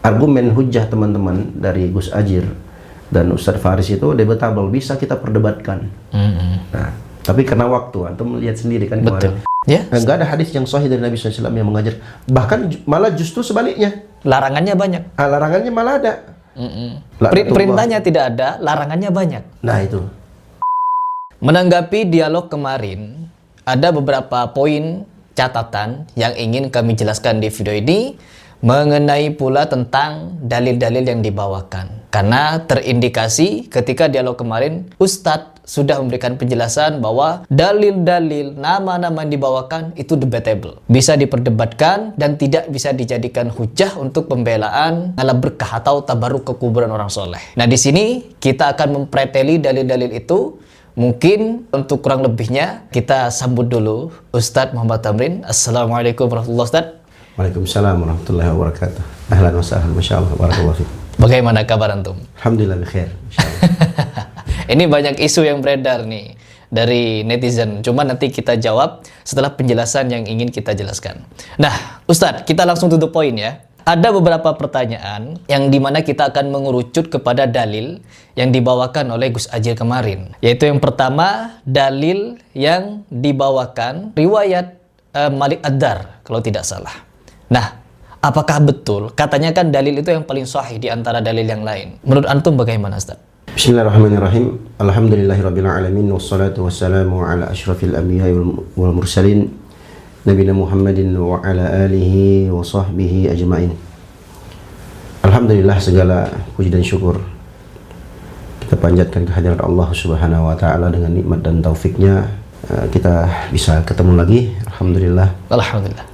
argumen hujah teman-teman dari Gus Ajir dan Ustadz Faris itu debatable, bisa kita perdebatkan. Nah, tapi karena waktu, antum lihat sendiri kan kemarin. Ya. Nggak ada hadis yang sahih dari Nabi SAW yang mengajar. Bahkan malah justru sebaliknya. Larangannya banyak. Larangannya malah ada. Perintahnya tidak ada, larangannya banyak. Nah itu. Menanggapi dialog kemarin, ada beberapa poin catatan yang ingin kami jelaskan di video ini mengenai pula tentang dalil-dalil yang dibawakan. Karena terindikasi ketika dialog kemarin, Ustadz sudah memberikan penjelasan bahwa dalil-dalil nama-nama yang dibawakan itu debatable. Bisa diperdebatkan dan tidak bisa dijadikan hujah untuk pembelaan ala berkah atau tabaruk ke kuburan orang soleh. Nah di sini kita akan mempreteli dalil-dalil itu. Mungkin untuk kurang lebihnya kita sambut dulu Ustadz Muhammad Tamrin. Assalamualaikum warahmatullahi wabarakatuh. Waalaikumsalam warahmatullahi wabarakatuh. Ahlan wa sahlan, masyaallah, barakallahu fiik. Bagaimana kabar antum? Alhamdulillah bikhair, insyaallah. Ini banyak isu yang beredar nih dari netizen. Cuma nanti kita jawab setelah penjelasan yang ingin kita jelaskan. Nah, Ustadz, kita langsung to the point ya. Ada beberapa pertanyaan yang dimana kita akan mengerucut kepada dalil yang dibawakan oleh Gus Ajir kemarin. Yaitu yang pertama, dalil yang dibawakan riwayat Malik Ad-Dar, kalau tidak salah. Nah, apakah betul? Katanya kan dalil itu yang paling sahih di antara dalil yang lain. Menurut antum bagaimana, Ustaz? Bismillahirrahmanirrahim. Alhamdulillahirabbil alamin wassalatu wassalamu ala asyrafil anbiya'i wal mursalin Nabiyina Muhammadin wa ala alihi wa sahbihi ajma'in. Alhamdulillah, segala puji dan syukur kita panjatkan kehadirat Allah Subhanahu wa taala. Dengan nikmat dan taufiknya kita bisa ketemu lagi. Alhamdulillah. Alhamdulillah.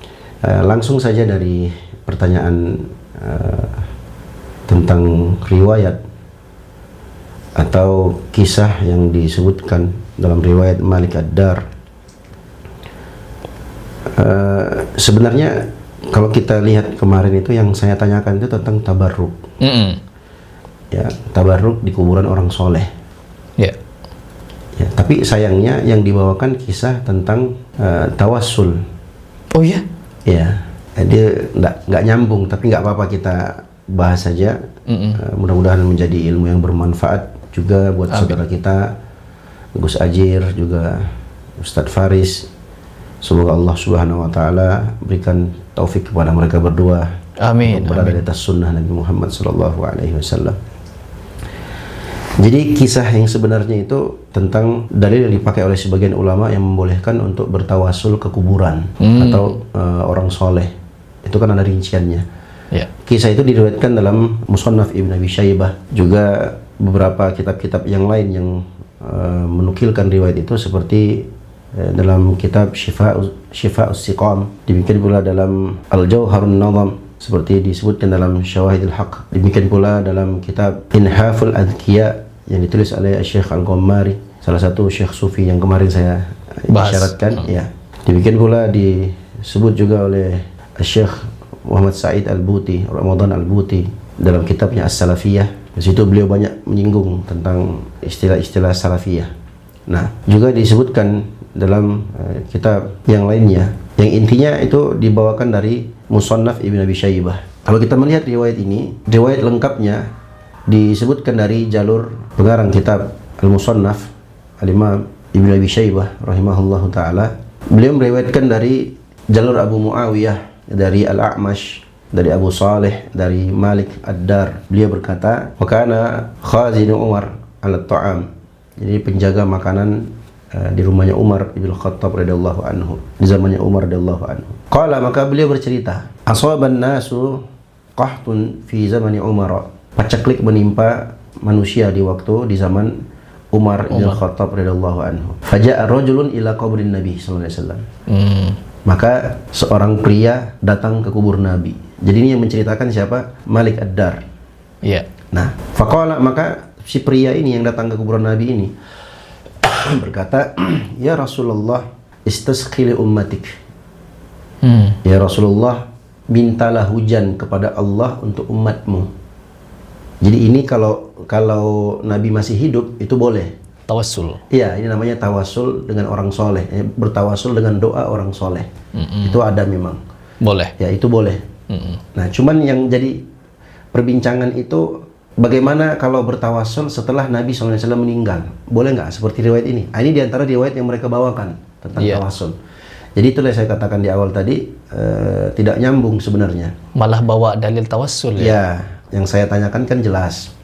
Langsung saja dari pertanyaan tentang riwayat atau kisah yang disebutkan dalam riwayat Malik Ad-Dar. Sebenarnya kalau kita lihat kemarin itu yang saya tanyakan itu tentang tabarruk. Ya, tabarruk di kuburan orang soleh. Ya, tapi sayangnya yang dibawakan kisah tentang tawassul. Oh ya? Ya, dia nggak nyambung, tapi nggak apa-apa, kita bahas saja. Mudah-mudahan menjadi ilmu yang bermanfaat juga buat saudara kita Gus Ajir, juga Ustadz Faris. Semoga Allah Subhanahu wa taala berikan taufik kepada mereka berdua. Amin. Berada di atas sunnah Nabi Muhammad sallallahu alaihi wasallam. Jadi kisah yang sebenarnya itu tentang dalil yang dipakai oleh sebagian ulama yang membolehkan untuk bertawasul ke kuburan atau orang soleh. Itu kan ada rinciannya. Yeah. Kisah itu diriwayatkan dalam Musannaf Ibn Abi Syaibah, juga beberapa kitab-kitab yang lain yang menukilkan riwayat itu, seperti dalam kitab Shifa'us Siqam, demikian pula dalam Al-Jauharun Nazam seperti disebutkan dalam Syawahidul Haq, demikian pula dalam kitab Inhaful Adhkiya yang ditulis oleh Syekh Al-Ghammari, salah satu syekh sufi yang kemarin saya isyaratkan. Ya, demikian pula disebut juga oleh Syekh Muhammad Sa'id Al-Buti, Ramadan Al-Buti, dalam kitabnya As-Salafiyah. Di situ beliau banyak menyinggung tentang istilah-istilah salafiyah. Nah, juga disebutkan dalam kitab yang lainnya, yang intinya itu dibawakan dari Musannaf Ibn Abi Syaibah. Kalau kita melihat riwayat ini, riwayat lengkapnya disebutkan dari jalur pengarang kitab Al-Musannaf, Al-Imam Ibn Abi Syaibah rahimahullahu ta'ala. Beliau meriwayatkan dari jalur Abu Muawiyah, dari Al-A'mash, dari Abu Saleh, dari Malik Ad-Dar. Beliau berkata, wa kana khazinu Umar ala ta'am, jadi penjaga makanan di rumahnya Umar ibn Khattab radhiyallahu anhu, di zamannya Umar radhiyallahu anhu. Qala, maka beliau bercerita, asaban nasu qahtun fi zamani Umar, paceklik menimpa manusia di zaman Umar ibn Khattab radhiyallahu anhu. Faja'a rajulun ila qabrin Nabi sallallahu alaihi wasallam. Maka seorang pria datang ke kubur Nabi. Jadi ini yang menceritakan siapa? Malik Ad-Dar. Iya. Nah, faqala, maka si pria ini yang datang ke kuburan Nabi ini berkata, ya Rasulullah, istasqi li ummatik. Ya Rasulullah, mintalah hujan kepada Allah untuk umatmu. Jadi ini kalau Nabi masih hidup itu boleh tawassul. Iya, ini namanya tawassul dengan orang soleh, bertawassul dengan doa orang soleh. Itu ada memang. Boleh. Ya, itu boleh. Nah, cuman yang jadi perbincangan itu bagaimana kalau bertawasul setelah Nabi SAW meninggal. Boleh nggak seperti riwayat ini? Ini diantara riwayat yang mereka bawakan tentang tawasul. Jadi itulah yang saya katakan di awal tadi, tidak nyambung sebenarnya. Malah bawa dalil tawassul ya? Ya, yang saya tanyakan kan jelas.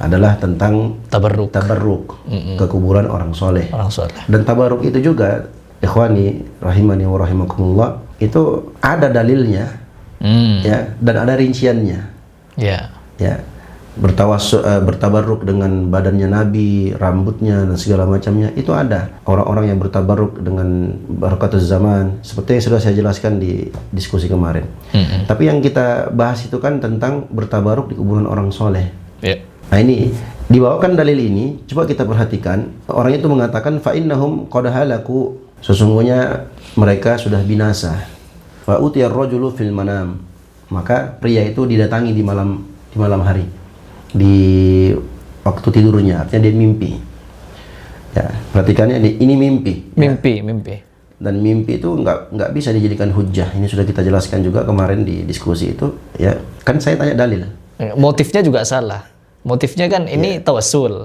Adalah tentang tabarruk ke kuburan orang soleh. Dan tabarruk itu juga, ikhwani rahimani wa rahimakumullah, itu ada dalilnya, ya, dan ada rinciannya. Ya, bertabarruk dengan badannya Nabi, rambutnya dan segala macamnya, itu ada. Orang-orang yang bertabarruk dengan barakatuz zaman, seperti yang sudah saya jelaskan di diskusi kemarin. Tapi yang kita bahas itu kan tentang bertabaruk di kuburan orang soleh. Nah, ini dibawakan dalil ini, coba kita perhatikan. Orang itu mengatakan fa innahum qad halaku, sesungguhnya mereka sudah binasa. Fa utiyar rajulu fil manam, maka pria itu didatangi di malam hari, di waktu tidurnya, artinya dia mimpi. Ya, perhatikannya ini mimpi. Mimpi. Dan mimpi itu nggak bisa dijadikan hujjah. Ini sudah kita jelaskan juga kemarin di diskusi itu. Ya, kan saya tanya dalil. Motifnya juga salah. Motifnya kan ini tawassul.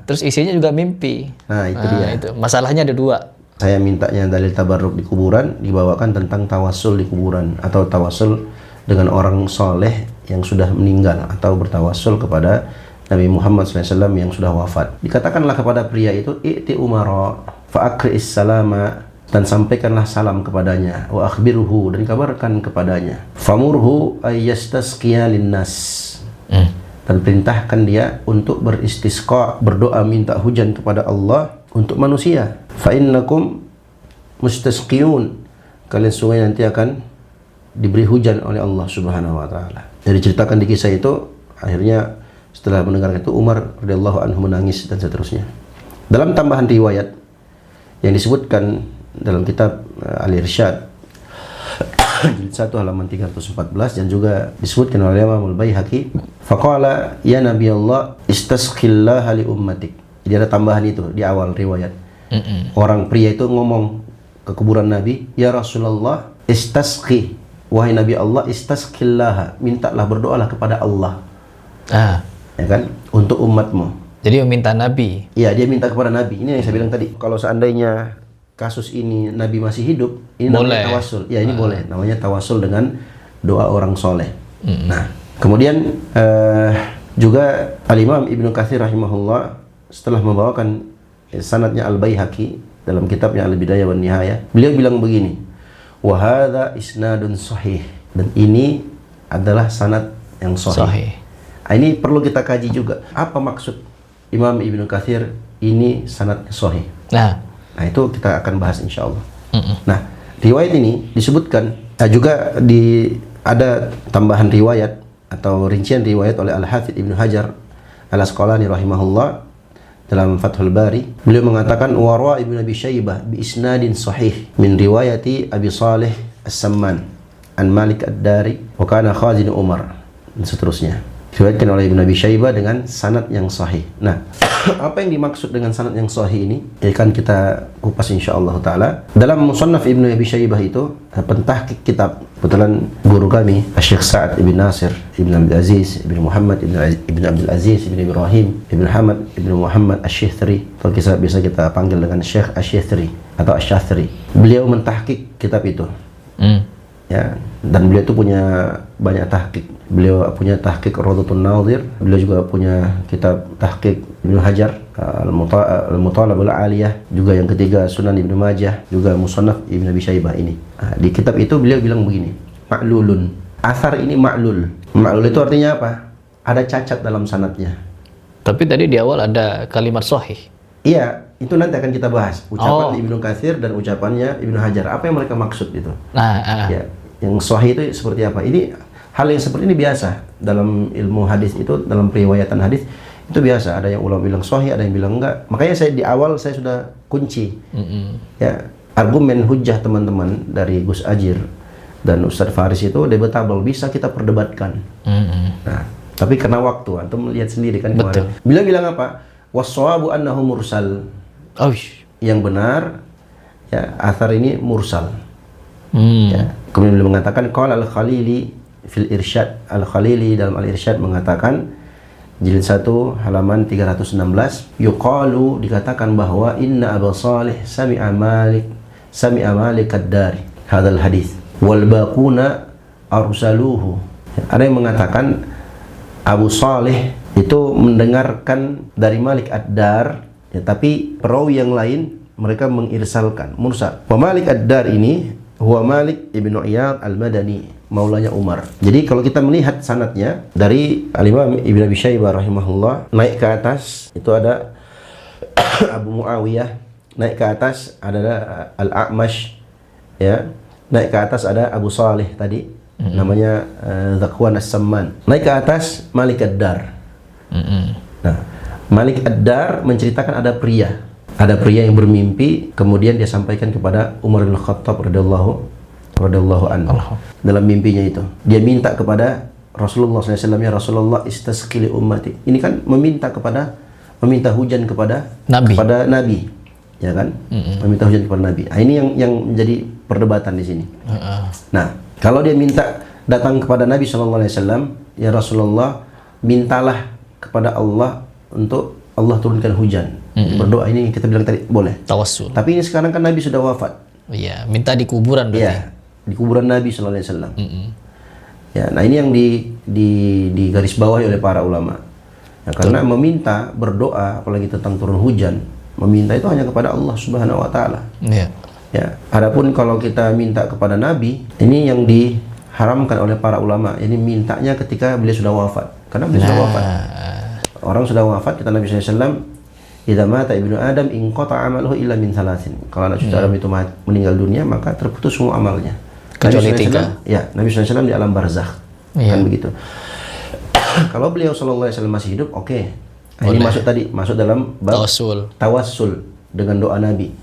Terus isinya juga mimpi. Nah, itu dia. Itu masalahnya ada dua. Saya mintanya dalil tabarruk di kuburan, dibawakan tentang tawassul di kuburan atau tawassul dengan orang soleh yang sudah meninggal, atau bertawassul kepada Nabi Muhammad SAW yang sudah wafat. Dikatakanlah kepada pria itu, i'ti umara fa'akri'is salama, dan sampaikanlah salam kepadanya, wa akhbirhu, dan kabarkan kepadanya, famurhu ayyastasqiya linnas, dan perintahkan dia untuk beristisqa, berdoa minta hujan kepada Allah untuk manusia. Fa innakum mustasqiyun, kalian sungguh nanti akan diberi hujan oleh Allah Subhanahu wa taala. Jadi ceritakan di kisah itu, akhirnya setelah mendengar itu Umar radhiyallahu anhu menangis dan seterusnya. Dalam tambahan riwayat yang disebutkan dalam kitab Al-Irsyad jilid 1 halaman 314, dan juga disebutkan oleh Imam Al-Baihaqi, faqala ya Nabi Allah istasqillaha li ummatik. Jadi ada tambahan itu di awal riwayat. Orang pria itu ngomong ke kuburan Nabi, ya Rasulullah istasqi, wahai Nabi Allah, istasqillaha, mintalah, berdoalah kepada Allah. Ya kan, untuk umatmu. Jadi meminta Nabi. Iya, dia minta kepada Nabi. Ini yang saya bilang tadi, kalau seandainya kasus ini Nabi masih hidup, ini namanya tawasul. Ya, ini boleh, namanya tawasul dengan doa orang soleh. Nah, kemudian juga Al-Imam Ibnu Katsir rahimahullah setelah membawakan sanadnya Al-Baihaqi dalam kitabnya Al-Bidayah wan Nihayah, beliau bilang begini, wa hadza isnadun sahih, dan ini adalah sanad yang sahih. Ini perlu kita kaji juga. Apa maksud Imam Ibnu Katsir ini sanad sahih? Nah, itu kita akan bahas insya Allah. Nah, riwayat ini disebutkan juga ada tambahan riwayat atau rincian riwayat oleh Al-Hafidz Ibnu Hajar Al-Asqalani rahimahullah dalam Fathul Bari. Beliau mengatakan wa Ibnu Abi Syaibah bi isnadin sahih min riwayati Abi Salih As-Samman an Malik Ad-Dari wa kana khazin Umar, dan seterusnya. Diriwayatkan oleh Ibnu Abi Syaibah dengan sanad yang sahih. Nah, apa yang dimaksud dengan sanad yang sahih ini? Akan kita kupas insyaallah taala. Dalam Musannaf Ibnu Abi Syaibah itu, pentahqiq kitab, kebetulan guru kami Syekh Sa'ad Ibn Nasir Ibn Abdul Aziz Ibn Muhammad Ibn Abdul Aziz Ibn Ibrahim Ibn Hamad Ibn Muhammad Asy-Syithri, atau bisa kita panggil dengan Syekh Asy-Syithri atau Asy-Syithri. Beliau mentahqiq kitab itu. Ya, dan beliau itu punya banyak tahqiq. Beliau punya tahqiq Rawdatun Nadhir, beliau juga punya kitab tahqiq Ibnu Hajar Al-Mutalabul Aliyah, juga yang ketiga Sunan Ibnu Majah, juga Musannaf Ibnu Abi Syaibah ini. Di kitab itu beliau bilang begini, ma'lulun. Athar ini ma'lul. Ma'lul itu artinya apa? Ada cacat dalam sanadnya. Tapi tadi di awal ada kalimat sahih. Iya, itu nanti akan kita bahas. Ucapan Ibnu Katsir dan ucapannya Ibnu Hajar. Apa yang mereka maksud itu? Ya, yang sahih itu seperti apa? Ini hal yang seperti ini biasa dalam ilmu hadis itu, dalam periwayatan hadis itu biasa. Ada yang ulama bilang sahih, ada yang bilang enggak. Makanya saya di awal saya sudah kunci. Ya, argumen hujjah teman-teman dari Gus Ajir dan Ustadz Faris itu debatable, bisa kita perdebatkan. Nah, tapi karena waktu, antum lihat sendiri kan kemarin. Beliau bilang apa? Was-shawabu annahu mursal. Yang benar, ya, athar ini mursal. Ya. Kemudian beliau mengatakan qala al-Khalili fil Irsyad Al-Khalili dalam Al-Irsyad mengatakan jilid 1 halaman 316, yuqalu dikatakan bahwa inna Abu Salih sami'a Malik ad-Dari hadzal hadis wal baquna arsaluhu. Ada yang mengatakan Abu Salih itu mendengarkan dari Malik ad-Dar, ya, tapi perawi yang lain mereka mengirsalkan mursal. Wa Malik ad-Dar ini huwa Malik ibnu Iyad al-Madani, maulanya Umar. Jadi kalau kita melihat sanadnya dari Al-Imam Ibnu Abi Syaibah rahimahullah, naik ke atas itu ada Abu Muawiyah, naik ke atas ada Al-A'mash, ya. Naik ke atas ada Abu Salih tadi, namanya Zakwan As-Samman. Naik ke atas Malik ad-Dar. Nah, Malik ad-Dar menceritakan ada pria yang bermimpi, kemudian dia sampaikan kepada Umar bin Khattab radhiyallahu anhu. Dalam mimpinya itu dia minta kepada Rasulullah SAW, ya Rasulullah istasqili ummati. Ini kan meminta hujan kepada Nabi, ya kan? Meminta hujan kepada Nabi. Nah, ini yang menjadi perdebatan di sini. Nah, kalau dia minta datang kepada Nabi SAW, ya Rasulullah mintalah kepada Allah untuk Allah turunkan hujan. Berdoa, ini kita bilang tadi boleh. Tawassul. Tapi ini sekarang kan Nabi sudah wafat. Iya, minta di kuburan berarti. Iya, di kuburan Nabi sallallahu alaihi wasallam. Ya, nah ini yang di garis bawahi oleh para ulama. Ya, karena meminta, berdoa apalagi tentang turun hujan, meminta itu hanya kepada Allah Subhanahu wa taala. Iya. Ya, adapun kalau kita minta kepada Nabi, ini yang diharamkan oleh para ulama. Ini mintanya ketika beliau sudah wafat. Karena beliau sudah wafat. Orang sudah wafat, kata Nabi SAW, idza mata ibnu Adam inqata amaluhu illa min thalathin. Kalau anak cucu Adam itu meninggal dunia, maka terputus semua amalnya. Kecuali 3. Ya, Nabi SAW di alam barzakh. Kan begitu. Kalau beliau sallallahu alaihi wasallam masih hidup, oke. Nah, ini masuk dalam bab tawassul dengan doa Nabi.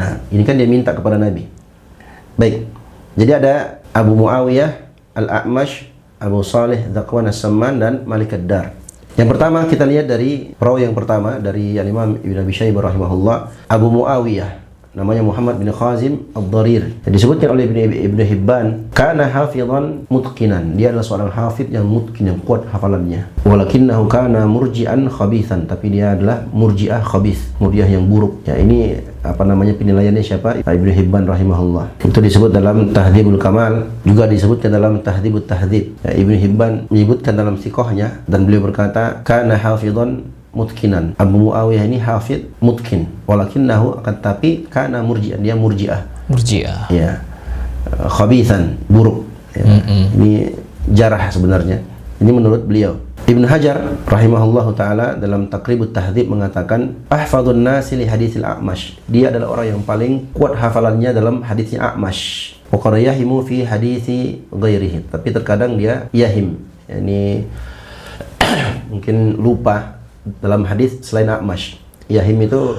Nah, ini kan dia minta kepada Nabi. Baik. Jadi ada Abu Muawiyah, Al-A'mash, Abu Salih, Zakwan As-Samman, dan Malik ad-Dar. Yang pertama kita lihat dari perawi yang pertama dari Al-Imam Ibnu Abi Syaibah rahimahullah, Abu Muawiyah, namanya Muhammad bin Khazim ad-Darir. Disebutkan oleh Ibnu Hibban, kana hafizan mutqinan. Dia adalah seorang hafid yang mutqin, yang kuat hafalannya. Walakinnahu kana murji'an khabithan, tapi dia adalah murji'ah khabith, murji'ah yang buruk. Ya, ini penilaiannya siapa? Ibnu Hibban rahimahullah. Itu disebut dalam Tahdhibul Kamal, juga disebutkan dalam Tahdhibut Tahdhib. Ya, Ibnu Hibban menyebutkan dalam siqahnya, dan beliau berkata, kana hafizan mutkinan. Abu Muawiyah ini hafid mutkin, walakinnahu, akan tapi kana murji'an, dia murji'ah. Ya. Khabithan, buruk. Ya. Ini jarah sebenarnya. Ini menurut beliau. Ibnu Hajar rahimahullahu taala dalam Taqribut Tahdhib mengatakan, ahfadun nasi li haditsil A'mash. Dia adalah orang yang paling kuat hafalannya dalam hadisnya A'mash. Wa qad yahimu fi hadithi ghairihi. Tapi terkadang dia yahim, yakni mungkin lupa dalam hadis selain A'mash. Yahim itu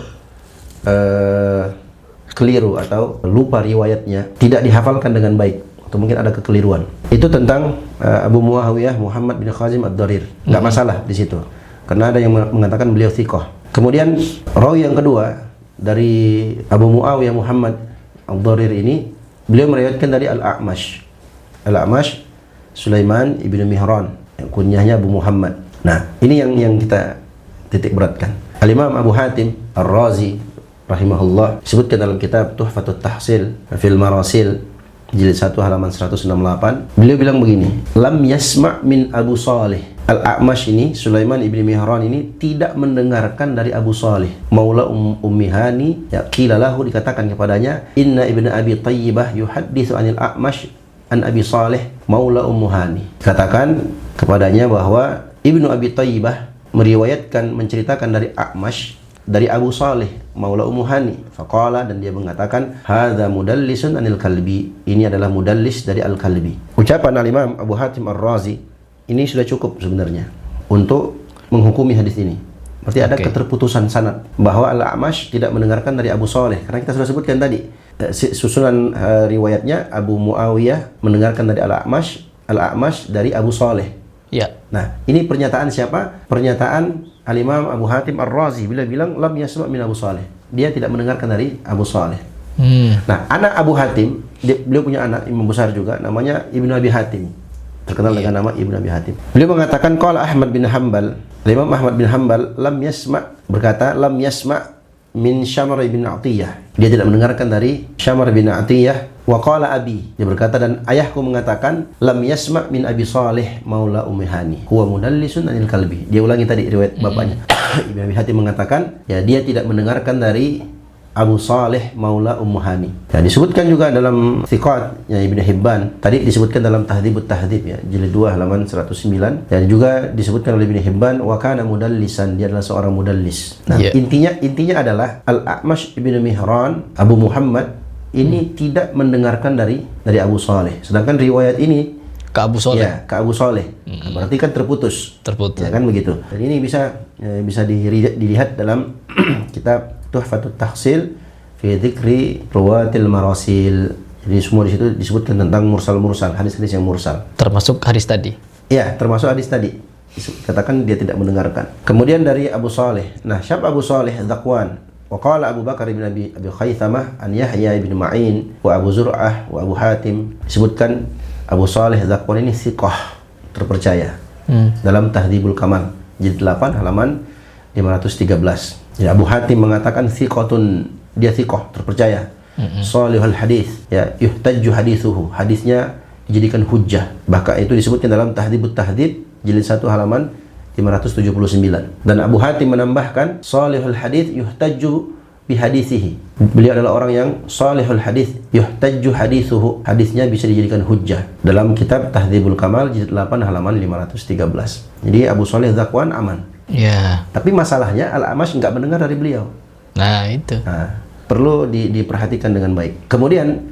keliru atau lupa riwayatnya, tidak dihafalkan dengan baik, atau mungkin ada kekeliruan. Itu tentang Abu Muawiyah Muhammad bin Khazim ad-Darir. Nggak masalah di situ, karena ada yang mengatakan beliau thiqah. Kemudian rawi yang kedua dari Abu Muawiyah Muhammad ad-Darir ini, beliau meriwayatkan dari Al-A'mash. Al-A'mash Sulaiman ibnu Mihran, yang kunyahnya Abu Muhammad. Nah, ini yang kita titik beratkan. Al-Imam Abu Hatim Ar-Razi rahimahullah disebutkan dalam kitab Tuhfatut Tahsil fil Marasil jilid 1 halaman 168. Beliau bilang begini, lam yasma' min Abu Salih. Al-A'mash ini, Sulaiman ibn Mihran ini tidak mendengarkan dari Abu Salih, maula Ummi Hani. Ya, qila lahu, dikatakan kepadanya, inna ibn Abi Tayyibah yuhadditsu anil A'mash an Abi Salih maula Ummu Hani. Katakan kepadanya bahwa Ibnu Abi Tayyibah meriwayatkan, menceritakan dari A'mash, dari Abu Salih maula Ummu Hani. Faqala, dan dia mengatakan, hadza mudallisun anil Kalbi. Ini adalah mudallis dari Al-Kalbi. Ucapan Al-Imam Abu Hatim Ar-Razi ini sudah cukup sebenarnya untuk menghukumi hadis ini. Berarti ada keterputusan sanad, bahwa Al-A'mash tidak mendengarkan dari Abu Salih, karena kita sudah sebutkan tadi susunan riwayatnya. Abu Muawiyah mendengarkan dari Al-A'mash dari Abu Salih. Ya. Nah, ini pernyataan siapa? Pernyataan Al-Imam Abu Hatim Ar-Razi. Bila bilang lam yasma' min Abu Salih, dia tidak mendengarkan dari Abu Salih. Nah, anak Abu Hatim, beliau punya anak imam besar juga, namanya Ibnu Abi Hatim. terkenal dengan nama Ibnu Abi Hatim. Beliau mengatakan qala Ahmad bin Hanbal, Imam Ahmad bin Hanbal berkata lam yasma min Syamr bin Atiyah. Dia tidak mendengarkan dari Syamr bin Atiyah. Wa qala abi, dia berkata dan ayahku mengatakan lam yasma min Abi Salih maula Ummi Hani huwa mudallisun anil kalbi. Dia ulangi tadi riwayat bapaknya. Ibnu Abi Hatim mengatakan ya dia tidak mendengarkan dari Abu Salih maula Ummu Hani. Ya, disebutkan juga dalam Thiqat ya Ibnu Hibban. Tadi disebutkan dalam Tahdzibut Tahdzib ya, jilid 2 halaman 109. Dan juga disebutkan oleh Ibnu Hibban wa kana mudallisan, dia adalah seorang mudallis. Nah, intinya adalah Al-A'mash ibnu Mihran Abu Muhammad ini tidak mendengarkan dari Abu Saleh. Sedangkan riwayat ini ke Abu Saleh. Ya, ke Abu Saleh. Berarti kan terputus. Ya kan begitu. Dan ini bisa dilihat dalam kitab Tuhfatut Tahsil fi dzikri ruwatil marasil. Jadi semua di situ disebutkan tentang mursal-mursal, hadis-hadis yang mursal. Termasuk hadis tadi. Ya, termasuk hadis tadi. Katakan dia tidak mendengarkan. Kemudian dari Abu Saleh. Nah, siapa Abu Saleh? Dzakwan. Wa qala Abu Bakar bin Abi Khaythamah an Yahya bin Ma'in wa Abu Zur'ah wa Abu Hatim. Disebutkan Abu Saleh Dzakwan ini thiqah, terpercaya. Dalam Tahdzibul Kamal jilid 8 halaman 513. Ya, Abu Hatim mengatakan thiqatun, dia thiqah, terpercaya. Salihul hadis, ya yuhtajju hadithuhu, hadisnya dijadikan hujjah. Bahkan itu disebutkan dalam Tahdzibut Tahdzib jilid 1 halaman 579. Dan Abu Hatim menambahkan salihul hadis yuhtajju bihadithihi. Beliau adalah orang yang salihul hadis yuhtajju hadithuhu, hadisnya bisa dijadikan hujjah. Dalam kitab Tahdzibul Kamal jilid 8 halaman 513. Jadi Abu Saleh Dzakwan aman. Ya. Tapi masalahnya Al-A'mash enggak mendengar dari beliau. Nah, itu. Nah, perlu diperhatikan dengan baik. Kemudian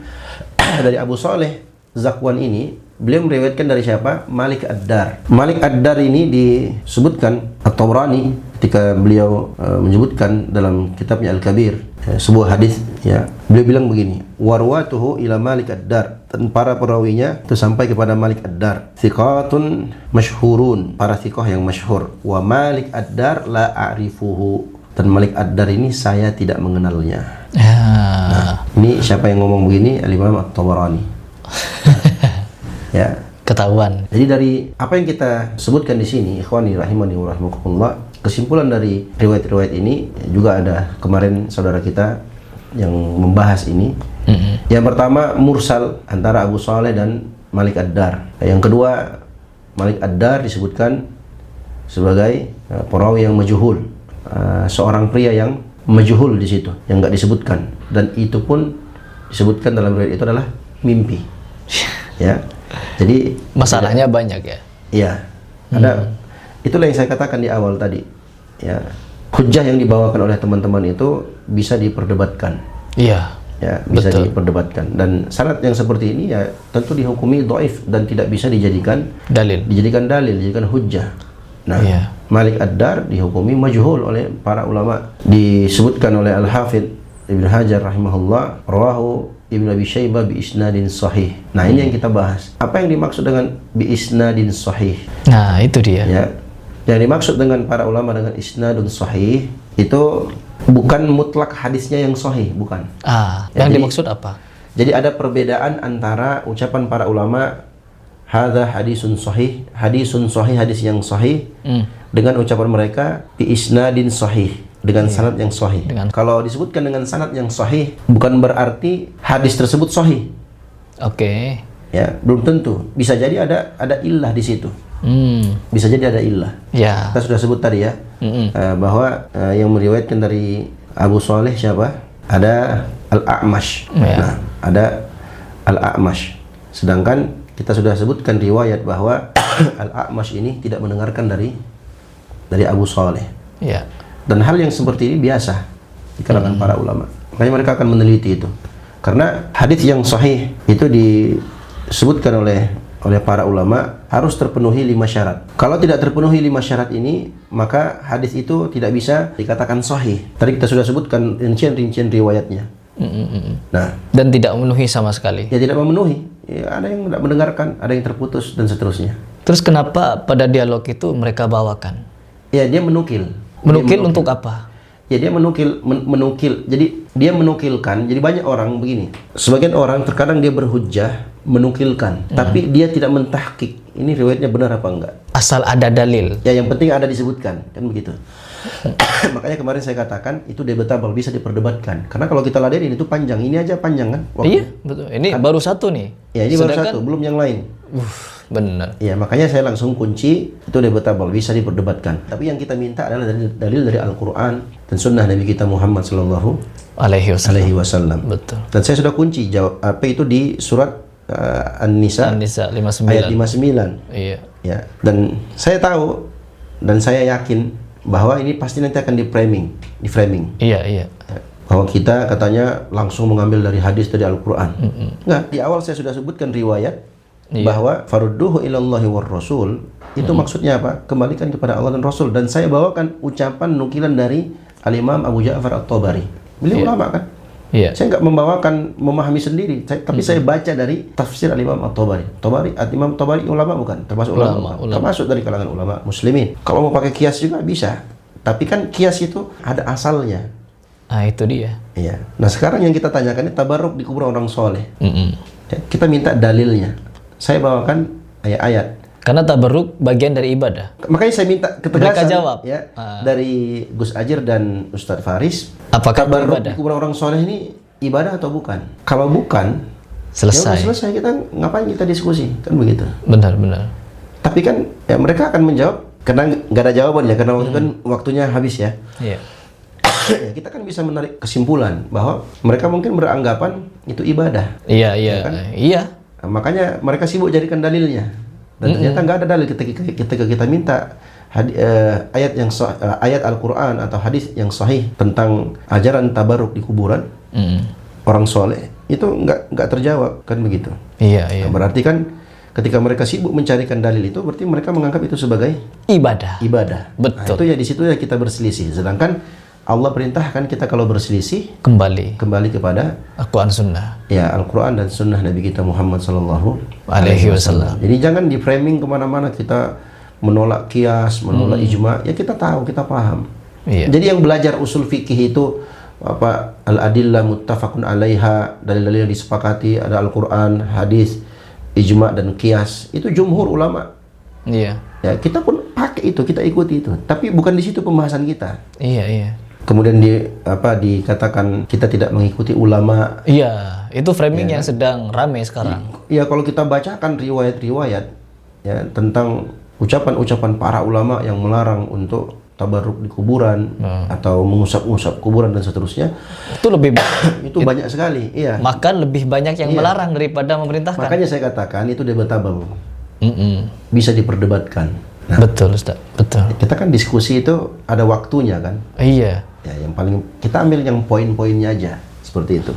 dari Abu Saleh Dzakwan ini beliau meriwayatkan dari siapa? Malik Ad-Dar. Malik Ad-Dar ini disebutkan At-Tabrani ketika beliau menyebutkan dalam kitabnya Al-Kabir sebuah hadis ya. Beliau bilang begini, warwatuhu ila Malik Ad-Dar, dan para perawinya itu sampai kepada Malik Ad-Dar. Thiqatun masyhurun, para thiqah yang masyhur. Wa Malik Ad-Dar la a'rifuhu, dan Malik Ad-Dar ini saya tidak mengenalnya. Nah, ini siapa yang ngomong begini? Al-Imam At-Tabrani. Ya, ketahuan. Jadi dari apa yang kita sebutkan di sini, ikhwani rahimani wa rahimakumullah, kesimpulan dari riwayat-riwayat ini juga ada kemarin saudara kita yang membahas ini. Yang pertama mursal antara Abu Saleh dan Malik Ad-Dar. Yang kedua, Malik Ad-Dar disebutkan sebagai perawi yang majhul, seorang pria yang majhul di situ, yang enggak disebutkan, dan itu pun disebutkan dalam riwayat itu adalah mimpi. Ya. Jadi masalahnya banyak ya. Iya. Ada itulah yang saya katakan di awal tadi. Ya. Hujjah yang dibawakan oleh teman-teman itu bisa diperdebatkan. Iya. Ya, bisa diperdebatkan, dan sanad yang seperti ini ya tentu dihukumi dhaif dan tidak bisa dijadikan dalil, dijadikan hujjah. Nah, Malik Ad-Dar dihukumi majhul oleh para ulama. Disebutkan oleh Al-Hafidz Ibnu Hajar rahimahullah, rawahu Ibnu Abi Syaibah bi isnadin sahih. Nah, ini yang kita bahas. Apa yang dimaksud dengan bi isnadin sahih? Nah, itu dia. Ya. Yang dimaksud dengan para ulama dengan isnadun sahih itu bukan mutlak hadisnya yang sahih, bukan. Yang dimaksud apa? Jadi ada perbedaan antara ucapan para ulama hadza hadisun sahih, hadis yang sahih, dengan ucapan mereka bi isnadin sahih, dengan sanad yang sahih. Kalau disebutkan dengan sanad yang sahih, bukan berarti hadis tersebut sahih. Oke. Ya, belum tentu. Bisa jadi ada illah di situ. Bisa jadi ada illah. Ya. Kita sudah sebut tadi ya, bahwa yang meriwayatkan dari Abu Saleh siapa? Ada Al-A'mash. Nah, ada Al-A'mash. Sedangkan kita sudah sebutkan riwayat bahwa Al-A'mash ini tidak mendengarkan dari Abu Saleh. Ya. Dan hal yang seperti ini biasa di kalangan para ulama. Makanya mereka akan meneliti itu. Karena hadis yang sahih itu disebutkan oleh para ulama harus terpenuhi 5 syarat. Kalau tidak terpenuhi 5 syarat ini, maka hadis itu tidak bisa dikatakan sahih. Tadi kita sudah sebutkan rincian-rincian riwayatnya. Nah, dan tidak memenuhi sama sekali. Ya, tidak memenuhi. Ya, ada yang tidak mendengarkan, ada yang terputus dan seterusnya. Terus kenapa pada dialog itu mereka bawakan? Ya, dia menukil. Menukil untuk apa? Ya, dia menukil. Jadi dia menukilkan. Jadi banyak orang begini. Sebagian orang terkadang dia berhujjah menukilkan, tapi dia tidak mentahqiq. ini riwayatnya benar apa enggak. Asal ada dalil. Ya yang penting ada disebutkan, kan begitu. Makanya kemarin saya katakan itu debatable, bisa diperdebatkan. Karena kalau kita ladenin itu panjang, ini aja panjang kan? Iya, betul. Ini baru satu nih. Ya ini baru satu, belum yang lain. Benar. Ya makanya saya langsung kunci itu debatable, bisa diperdebatkan. Tapi yang kita minta adalah dalil dari Al-Quran dan Sunnah Nabi kita Muhammad Sallallahu Alaihi Wasallam. Betul. Dan saya sudah kunci jawab apa itu di surat An-Nisa 59. ayat 59. Iya. Ya. Dan saya tahu dan saya yakin bahwa ini pasti nanti akan di framing. Iya. Bahwa kita katanya langsung mengambil dari hadis dari Al-Quran. Enggak, di awal saya sudah sebutkan riwayat bahwa farudduhu ilallahi war rasul itu maksudnya apa? Kembalikan kepada Allah dan Rasul. Dan saya bawakan ucapan nukilan dari Al-Imam Abu Ja'far At-Tabari. Beliau ulama kan? Iya. Saya nggak memahami sendiri, tapi saya baca dari tafsir Al-Imam At-Tabari. Imam Tabari ulama bukan? Termasuk ulama. Termasuk dari kalangan ulama muslimin. Kalau mau pakai kias juga bisa. Tapi kan kias itu ada asalnya. Ah, itu dia. Iya. Nah, sekarang yang kita tanyakan ini tabarruk di kuburan orang soleh. Ya, kita minta dalilnya. Saya bawakan ayat-ayat. Karena tabarruk bagian dari ibadah. Makanya saya minta ketegasan. Mereka jawab. Ya, dari Gus Ajir dan Ustadz Faris. Apakah tabarruk ibadah? di kuburan orang soleh ini ibadah atau bukan? Kalau bukan, selesai. Ya selesai, kita ngapain kita diskusi, kan begitu. Benar. Tapi kan ya mereka akan menjawab karena nggak ada jawaban ya, karena waktunya habis ya. Iya. Ya, kita kan bisa menarik kesimpulan bahwa mereka mungkin beranggapan itu ibadah. Iya. Kan? Iya. Nah, makanya mereka sibuk jadikan dalilnya. Dan ternyata nggak ada dalil ketika kita minta ayat Al-Quran atau hadis yang sahih tentang ajaran tabaruk di kuburan orang soleh, itu nggak terjawab, kan begitu. Iya. Nah, berarti kan ketika mereka sibuk mencarikan dalil itu, berarti mereka menganggap itu sebagai ibadah. Nah, Betul. itu ya di situ ya kita berselisih. Sedangkan Allah perintahkan kita kalau berselisih kembali kepada Al-Quran Sunnah. Ya, Al-Quran dan Sunnah Nabi kita Muhammad Sallallahu Alaihi Wasallam. Jadi jangan di framing kemana-mana kita menolak kias, menolak ijma. Ya kita tahu, kita paham. Iya. Jadi yang belajar usul fikih itu apa, al-adillah muttafaqun alaiha, dalil-dalil yang disepakati, ada Al-Quran, hadis, ijma dan kias. Itu jumhur ulama. Iya. Ya, kita pun pakai itu, kita ikuti itu. Tapi bukan di situ pembahasan kita. Iya. Kemudian dikatakan kita tidak mengikuti ulama. Iya, itu framing yang sedang ramai sekarang. Ya, kalau kita bacakan riwayat-riwayat ya tentang ucapan-ucapan para ulama yang melarang untuk tabarruk di kuburan atau mengusap-usap kuburan dan seterusnya, itu lebih itu banyak sekali. Iya. Makan lebih banyak yang melarang daripada memerintahkan. Makanya saya katakan itu debatable. Bisa diperdebatkan. Nah, betul, Ustaz. Betul. Kita kan diskusi itu ada waktunya kan. Iya. Ya, yang paling kita ambil yang poin-poinnya aja seperti itu.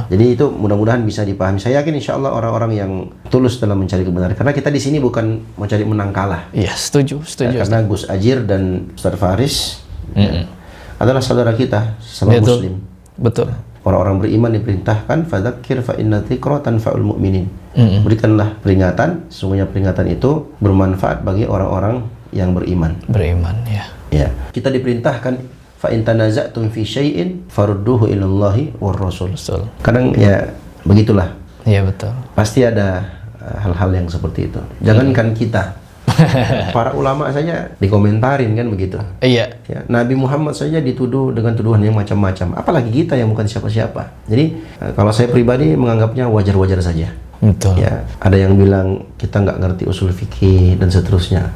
Jadi itu mudah-mudahan bisa dipahami. Saya yakin insya Allah orang-orang yang tulus dalam mencari kebenaran. Karena kita di sini bukan mau cari menang kalah. Iya, setuju. Ya, karena Gus Ajir dan Ustadz Faris adalah saudara kita, sama Muslim. Betul. Orang-orang beriman diperintahkan fadzakir fa inna dzikra tanfa'ul mu'minin. Berikanlah peringatan, sesungguhnya peringatan itu bermanfaat bagi orang-orang yang beriman. Ya. Kita diperintahkan fa in tanaza'tum fi syai'in farudduhu ilallahi war rasul. Kadang ya begitulah. Iya, betul. Pasti ada hal-hal yang seperti itu. Jangankan kita, para ulama saja dikomentarin kan begitu. Iya. Ya, Nabi Muhammad saja dituduh dengan tuduhan yang macam-macam. Apalagi kita yang bukan siapa-siapa. Jadi kalau saya pribadi menganggapnya wajar-wajar saja. Betul. Ya, ada yang bilang kita nggak ngerti usul fikih dan seterusnya.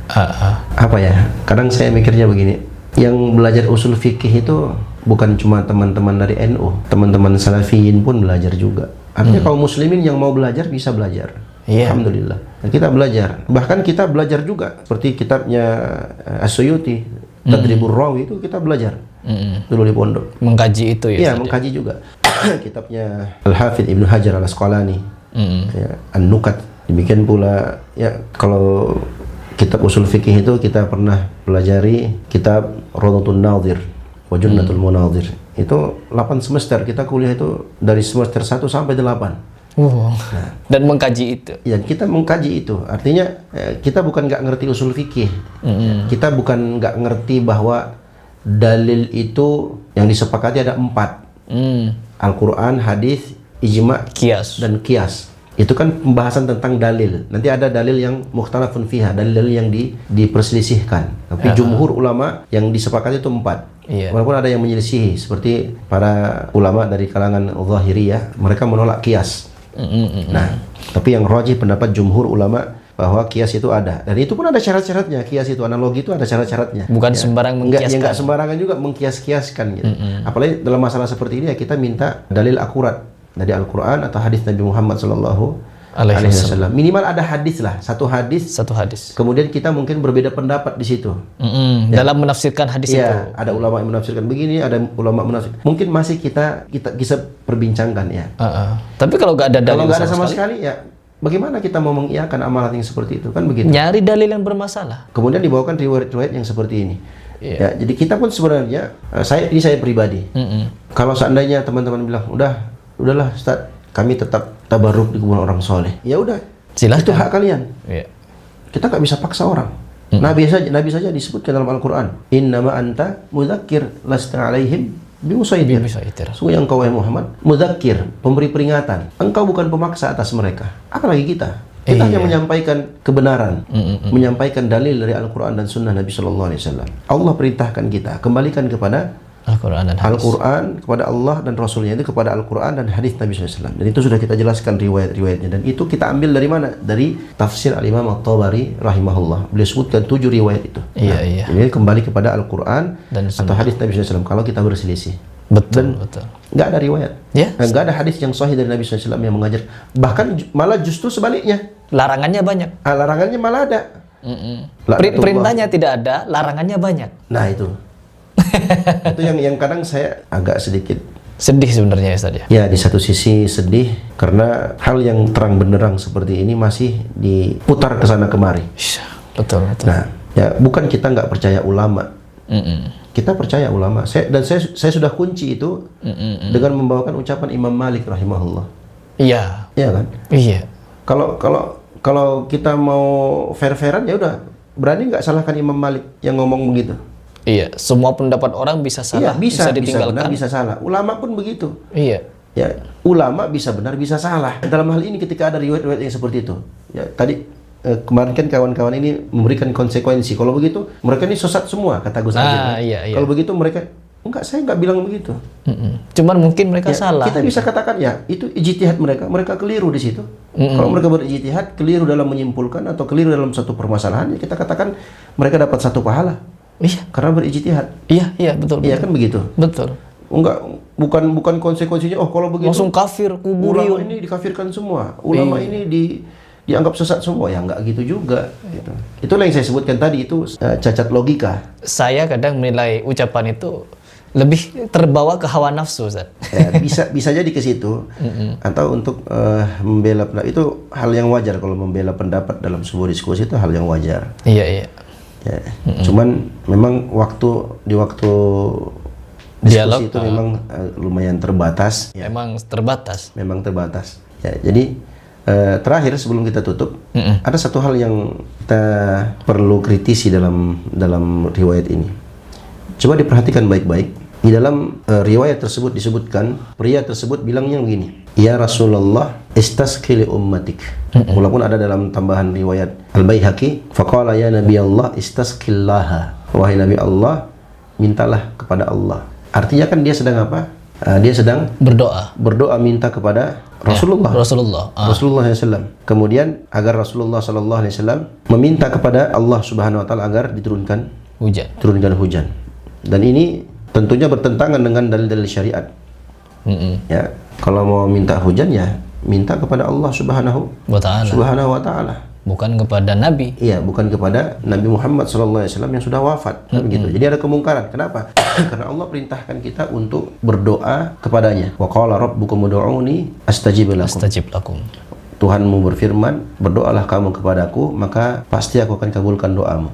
Apa ya? Kadang saya mikirnya begini. Yang belajar usul fikih itu bukan cuma teman-teman dari NU, teman-teman salafiyin pun belajar juga. Artinya kaum muslimin yang mau belajar bisa belajar. Alhamdulillah. Dan kita belajar. Bahkan kita belajar juga seperti kitabnya As-Suyuti, Tadribur Rawi, itu kita belajar dulu di pondok. Mengkaji itu ya? Iya, mengkaji juga. Kitabnya Al-Hafidh Ibnu Hajar Al-Asqalani, ya, An-Nukat. Demikian pula ya, kalau kitab usul fikih itu kita pernah pelajari kitab Rawdatun Nadhir wa Jannatul Munadhir. Itu 8 semester kita kuliah itu dari semester 1 sampai 8. Dan mengkaji itu. Ya, kita mengkaji itu. Artinya kita bukan nggak ngerti usul fikih. Kita bukan nggak ngerti bahwa dalil itu yang disepakati ada 4. Al-Quran, hadis, ijma, kias dan kias. Itu kan pembahasan tentang dalil. Nanti ada dalil yang mukhtalafun fiha, dalil yang diperselisihkan. Tapi jumhur ulama yang disepakati itu 4. Walaupun ada yang menyelisihi, seperti para ulama dari kalangan Zahiriyah, mereka menolak qiyas. Nah, tapi yang rajih pendapat jumhur ulama bahwa qiyas itu ada. Dan itu pun ada syarat-syaratnya. Qiyas itu, analogi itu ada syarat-syaratnya. Bukan sembarang mengkiaskan. Enggak sembarangan juga mengkias-kiaskan gitu. Apalagi dalam masalah seperti ini ya kita minta dalil akurat dari Al-Quran atau hadis Nabi Muhammad sallallahu alaihi wasallam. Minimal ada hadis lah, satu hadis. Kemudian kita mungkin berbeda pendapat di situ. Dalam menafsirkan hadis itu. Ada ulama yang menafsirkan begini, ada ulama menafsirkan. Mungkin masih kita bisa perbincangkan ya. Tapi kalau nggak ada dalil, kalau nggak ada sama sekali ya, bagaimana kita mau mengiyakan amalan yang seperti itu, kan begitu? Nyari dalil yang bermasalah. Kemudian dibawakan riwayat-riwayat yang seperti ini. Ya, jadi kita pun sebenarnya, saya pribadi, kalau seandainya teman-teman bilang, udahlah Ustaz, kami tetap tabarruk di kuburan orang soleh, ya udah, silahkan. Itu hak kalian. Kita nggak bisa paksa orang. Nabi saja disebutkan dalam Al-Quran, innama anta mudzakir lasta alaihim bimusaitir. Sungguh engkau wahai Muhammad mudzakir, pemberi peringatan, engkau bukan pemaksa atas mereka. Apalagi kita hanya menyampaikan kebenaran, menyampaikan dalil dari Al-Quran dan Sunnah Nabi Sallallahu Alaihi Wasallam. Allah perintahkan kita kembalikan kepada Al-Quran kepada Allah dan Rasulnya, itu kepada Al-Quran dan hadis Nabi SAW. Dan itu sudah kita jelaskan riwayat-riwayatnya. Dan itu kita ambil dari mana? Dari tafsir Al-Imam At-Tabari rahimahullah. Beliau sebutkan 7 riwayat itu. Ini kembali kepada Al-Quran atau hadis Nabi SAW kalau kita berselisih. Betul. Nggak ada riwayat. Nggak ada hadis yang sahih dari Nabi SAW yang mengajar. Bahkan malah justru sebaliknya. Larangannya banyak. Larangannya malah ada. Perintahnya tidak ada, larangannya banyak. Nah itu. Itu yang kadang saya agak sedikit sedih sebenarnya ya Ustaz ya. Ya, di satu sisi sedih karena hal yang terang benderang seperti ini masih diputar ke sana kemari. Betul. Nah, ya bukan kita nggak percaya ulama. Kita percaya ulama. Saya sudah kunci itu dengan membawakan ucapan Imam Malik rahimahullah. Iya kan? Iya. Kalau kita mau fair-fairan ya udah, berani nggak salahkan Imam Malik yang ngomong begitu? Iya, semua pendapat orang bisa salah, bisa ditinggalkan, bisa benar, bisa salah. Ulama pun begitu. Iya. Ya, ulama bisa benar, bisa salah. Dalam hal ini ketika ada riwayat-riwayat yang seperti itu, ya tadi kemarin kan kawan-kawan ini memberikan konsekuensi. Kalau begitu, mereka ini sesat semua, kata Gus Azir. Iya. Kalau begitu mereka, enggak, saya nggak bilang begitu. Cuman mungkin mereka salah. Kita bisa katakan ya, itu ijtihad mereka keliru di situ. Kalau mereka berijtihad, keliru dalam menyimpulkan atau keliru dalam satu permasalahan, ya kita katakan mereka dapat 1 pahala. Iya, karena berijtihad. Iya, betul. Iya kan begitu. Betul. Enggak, bukan konsekuensinya. Oh, kalau begitu langsung kafir, ulama ini dikafirkan semua. Ulama ini dianggap sesat semua. Ya enggak gitu juga. Gitu. Itulah yang saya sebutkan tadi, itu cacat logika. Saya kadang menilai ucapan itu lebih terbawa ke hawa nafsu, Ustaz. Ya, bisa jadi ke situ. Atau untuk membela pendapat, itu hal yang wajar. Kalau membela pendapat dalam sebuah diskusi itu hal yang wajar. Iya. Ya. Cuman memang waktu dialog diskusi itu memang lumayan terbatas. Memang terbatas. Ya, jadi terakhir sebelum kita tutup, ada satu hal yang kita perlu kritisi dalam riwayat ini. Coba diperhatikan baik-baik. Di dalam riwayat tersebut disebutkan, pria tersebut bilangnya begini, ya Rasulullah, istasqi li ummatik. Walaupun ada dalam tambahan riwayat Al-Baihaqi, faqala ya Nabi Allah, istasqillaha. Wahai Nabi Allah, mintalah kepada Allah. Artinya kan dia sedang apa? Dia sedang berdoa minta kepada Rasulullah. Rasulullah SAW. Kemudian agar Rasulullah SAW meminta kepada Allah Subhanahu Wa Taala agar diturunkan hujan. Dan ini tentunya bertentangan dengan dalil-dalil syariat. Ya, kalau mau minta hujan ya minta kepada Allah Subhanahu wa Ta'ala. Bukan kepada Nabi. Iya, bukan kepada Nabi Muhammad SAW yang sudah wafat. Gitu. Jadi ada kemungkaran. Kenapa? Karena Allah perintahkan kita untuk berdoa kepadanya. Wa qala rabbukum ud'uni astajib lakum. Tuhanmu berfirman, berdoalah kamu kepadaku, maka pasti aku akan kabulkan doamu.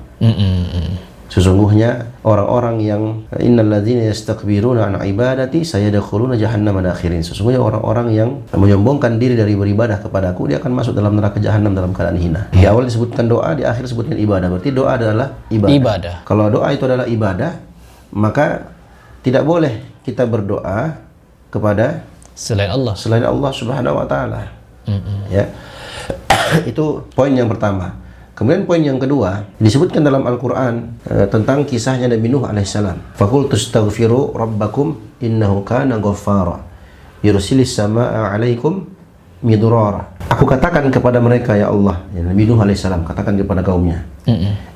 Sesungguhnya orang-orang yang innalladzina yastakbiruna an ibadati sayadkhuluna jahannama dakhirin. Sesungguhnya orang-orang yang menyombongkan diri dari beribadah kepadaku, dia akan masuk dalam neraka jahanam dalam keadaan hina. Di awal disebutkan doa, di akhir disebutkan ibadah. Berarti doa adalah ibadah. Kalau doa itu adalah ibadah, maka tidak boleh kita berdoa kepada selain Allah Subhanahu wa taala. Ya. Itu poin yang pertama. Kemudian poin yang kedua disebutkan dalam Al-Qur'an tentang kisahnya Nabi Nuh alaihissalam. Faqultu astaghfiru rabbakum innahu kana ghaffara yursilis samaa'a 'alaikum midrara. Aku katakan kepada mereka, ya Allah, ya Nabi Nuh alaihissalam katakan kepada kaumnya,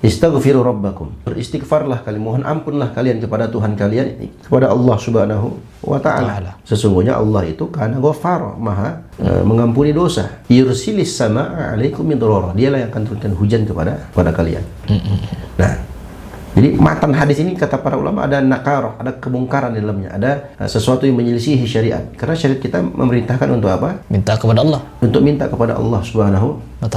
istaghfiru rabbakum, beristighfarlah kalian, mohon ampunlah kalian kepada Tuhan kalian, kepada Allah subhanahu wa ta'ala. Sesungguhnya Allah itu kana ghaffar, maha mengampuni dosa. Yursilis samaa'a 'alaikum midrara, dialah yang akan turunkan hujan kepada kalian. Nah, jadi matan hadis ini kata para ulama ada nakarah, ada kemungkaran di dalamnya, ada sesuatu yang menyelisihi syariat. Karena syariat kita memerintahkan untuk apa? Minta kepada Allah. Untuk minta kepada Allah subhanahu wa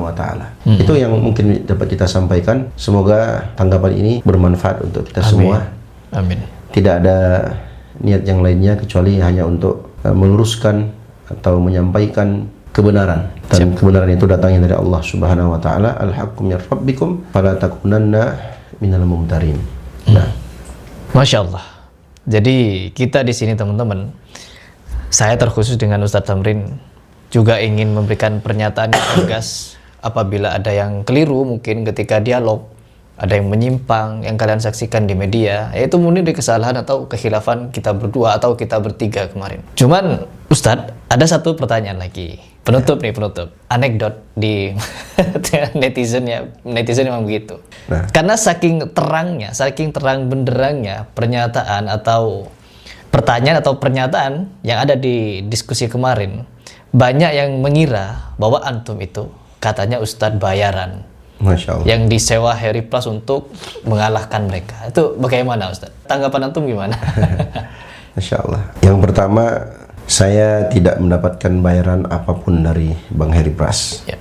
ta'ala. Itu yang mungkin dapat kita sampaikan. Semoga tanggapan ini bermanfaat untuk kita semua. Amin. Tidak ada niat yang lainnya kecuali hanya untuk meluruskan atau menyampaikan kebenaran. Dan kebenaran itu datangnya dari Allah subhanahu wa ta'ala. Al-haqqu min rabbikum fala takunanna minal mumtarin. Nah, Masya Allah. Jadi kita di sini teman-teman, saya terkhusus dengan Ustadz Tamrin juga ingin memberikan pernyataan yang tegas apabila ada yang keliru mungkin ketika dialog, ada yang menyimpang yang kalian saksikan di media, yaitu murni dari kesalahan atau kekhilafan kita berdua atau kita bertiga kemarin. Cuman Ustadz, ada satu pertanyaan lagi. Penutup nih, penutup. Anekdot di netizen memang begitu. Nah. Karena saking terang benderangnya pernyataan atau pertanyaan atau pernyataan yang ada di diskusi kemarin, banyak yang mengira bahwa antum itu katanya Ustadz bayaran. Masya Allah. Yang disewa Harry Plus untuk mengalahkan mereka. Itu bagaimana Ustadz? Tanggapan antum gimana? Masya Allah. Yang pertama, saya tidak mendapatkan bayaran apapun dari Bang Harry Pras. Ya.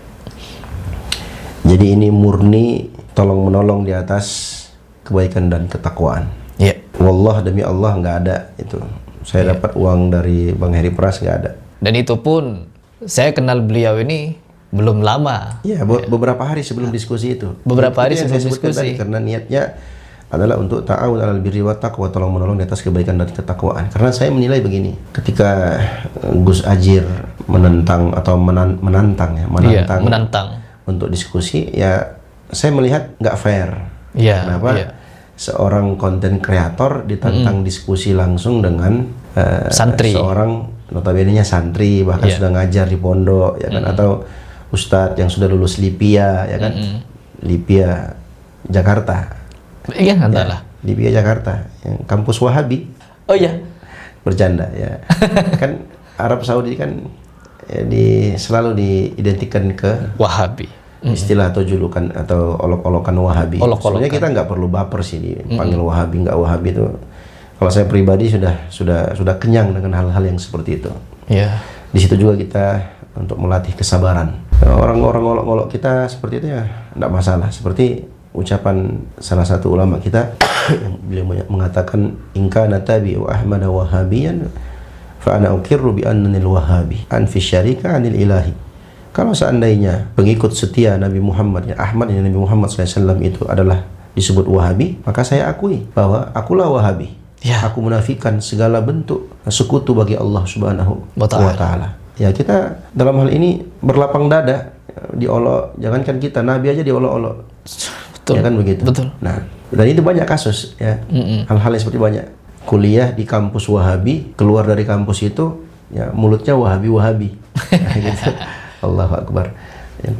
Jadi ini murni tolong menolong di atas kebaikan dan ketakwaan. Ya. Wallah, demi Allah nggak ada itu. Saya dapat uang dari Bang Harry Pras, nggak ada. Dan itu pun saya kenal beliau ini belum lama. Ya, beberapa hari sebelum diskusi itu. Beberapa hari sebelum diskusi. Tadi, karena niatnya adalah untuk ta'awun 'alal birri wat taqwa, tolong menolong di atas kebaikan dan ketakwaan. Karena saya menilai begini, ketika Gus Ajir menentang untuk diskusi, ya saya melihat nggak fair. Kenapa? Seorang konten kreator ditantang diskusi langsung dengan santri, seorang notabene-nya santri, bahkan sudah ngajar di pondok, ya kan, atau ustadz yang sudah lulus LIPIA, ya kan, LIPIA Jakarta. Iya, adalah LIPIA Jakarta, yang kampus Wahabi. Oh iya, bercanda ya. Kan Arab Saudi kan ya, selalu diidentikan ke Wahabi. Istilah atau julukan atau olok-olokan Wahabi. Sebenarnya kita nggak perlu baper sih dipanggil Wahabi, nggak Wahabi itu. Kalau saya pribadi sudah kenyang dengan hal-hal yang seperti itu. Iya. Di situ juga kita untuk melatih kesabaran. Orang-orang olok-olok kita seperti itu ya nggak masalah. Seperti ucapan salah satu ulama kita yang beliau mengatakan, "Inka natabi wa Ahmad wahabiyan fa ana uqirru bi annani al-wahabi an fi syarika anil ilahi." Kalau seandainya pengikut setia Nabi Muhammad, ya Ahmad dan Nabi Muhammad SAW itu adalah disebut Wahabi, maka saya akui bahwa akulah Wahabi. Ya. Aku menafikan segala bentuk sekutu bagi Allah Subhanahu wa ta'ala. Ya, kita dalam hal ini berlapang dada, diolok, jangankan kita, Nabi aja diolok-olok. Betul. Ya kan begitu. Betul. Nah, dan itu banyak kasus ya. Hal-hal yang seperti banyak. Kuliah di kampus Wahabi, keluar dari kampus itu ya mulutnya Wahabi. Gitu. Allahu Akbar. Yang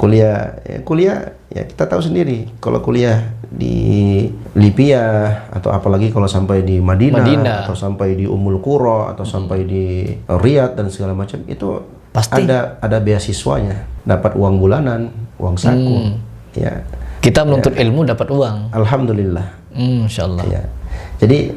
kuliah ya kita tahu sendiri, kalau kuliah di LIPIA atau apalagi kalau sampai di Madinah. Atau sampai di Ummul Qura atau sampai di Riyadh dan segala macam, itu pasti ada beasiswanya, dapat uang bulanan, uang saku. Ya. Kita menuntut ilmu dapat uang. Alhamdulillah. Insya Allah. Ya. Jadi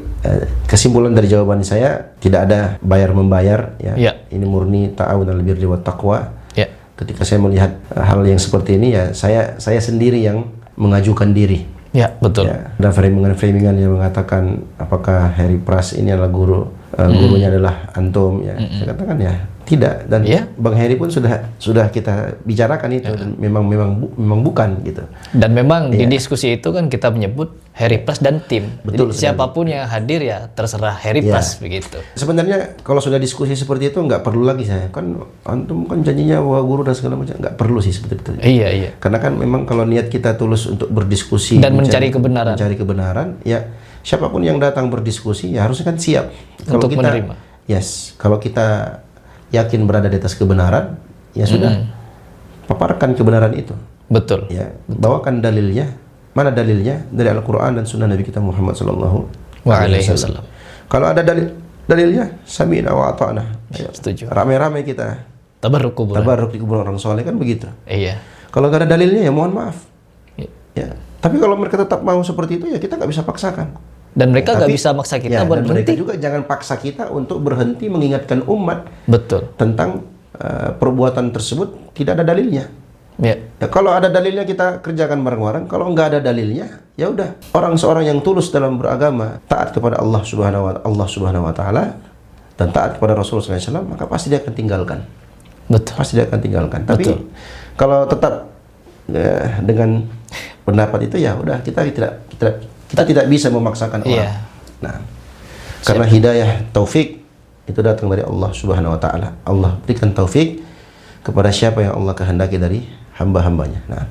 kesimpulan dari jawaban saya, tidak ada bayar-membayar. Ya. Ini murni ta'awun 'alal birri wat taqwa. Ya. Ketika saya melihat hal yang seperti ini, ya saya sendiri yang mengajukan diri. Ya, betul. Ya. Ada framingan yang mengatakan apakah Harry Pras ini adalah gurunya adalah antum. Ya. Saya katakan ya Tidak, dan Bang Heri pun sudah kita bicarakan itu, dan memang bukan gitu. Dan memang di diskusi itu kan kita menyebut Heri Plus dan tim. Betul. Jadi siapapun yang hadir ya terserah Heri Plus begitu. Sebenarnya kalau sudah diskusi seperti itu nggak perlu lagi saya kan, antum kan janjinya wah guru dan segala macam, nggak perlu sih seperti itu. Iya. Karena kan memang kalau niat kita tulus untuk berdiskusi dan mencari kebenaran, ya siapapun yang datang berdiskusi ya harusnya kan siap untuk menerima. Kalau kita yakin berada di atas kebenaran, ya sudah, paparkan kebenaran itu. Betul. Ya, bawakan dalilnya. Mana dalilnya? Dari Al-Quran dan Sunnah Nabi kita Muhammad Sallallahu Alaihi Wasallam. Kalau ada dalilnya, sami'na wa ata'na. Setuju. Rame-rame kita tabarruk di kuburan orang soleh kan begitu. Iya. Kalau nggak ada dalilnya ya mohon maaf. Ya. Tapi kalau mereka tetap mau seperti itu ya kita nggak bisa paksakan. Dan mereka nggak bisa maksa kita buat berhenti. Mereka juga jangan paksa kita untuk berhenti mengingatkan umat tentang perbuatan tersebut tidak ada dalilnya. Ya, kalau ada dalilnya kita kerjakan bareng-bareng. Kalau nggak ada dalilnya, ya udah. Seorang yang tulus dalam beragama, taat kepada Allah Subhanahu Wa Taala dan taat kepada Rasulullah SAW, maka pasti dia akan tinggalkan. Betul. Pasti dia akan tinggalkan. Tapi kalau tetap dengan pendapat itu, ya udah kita tidak bisa memaksakan orang. Nah, karena hidayah taufik itu datang dari Allah Subhanahu Wa Taala. Allah berikan taufik kepada siapa yang Allah kehendaki dari hamba-hambanya. Nah,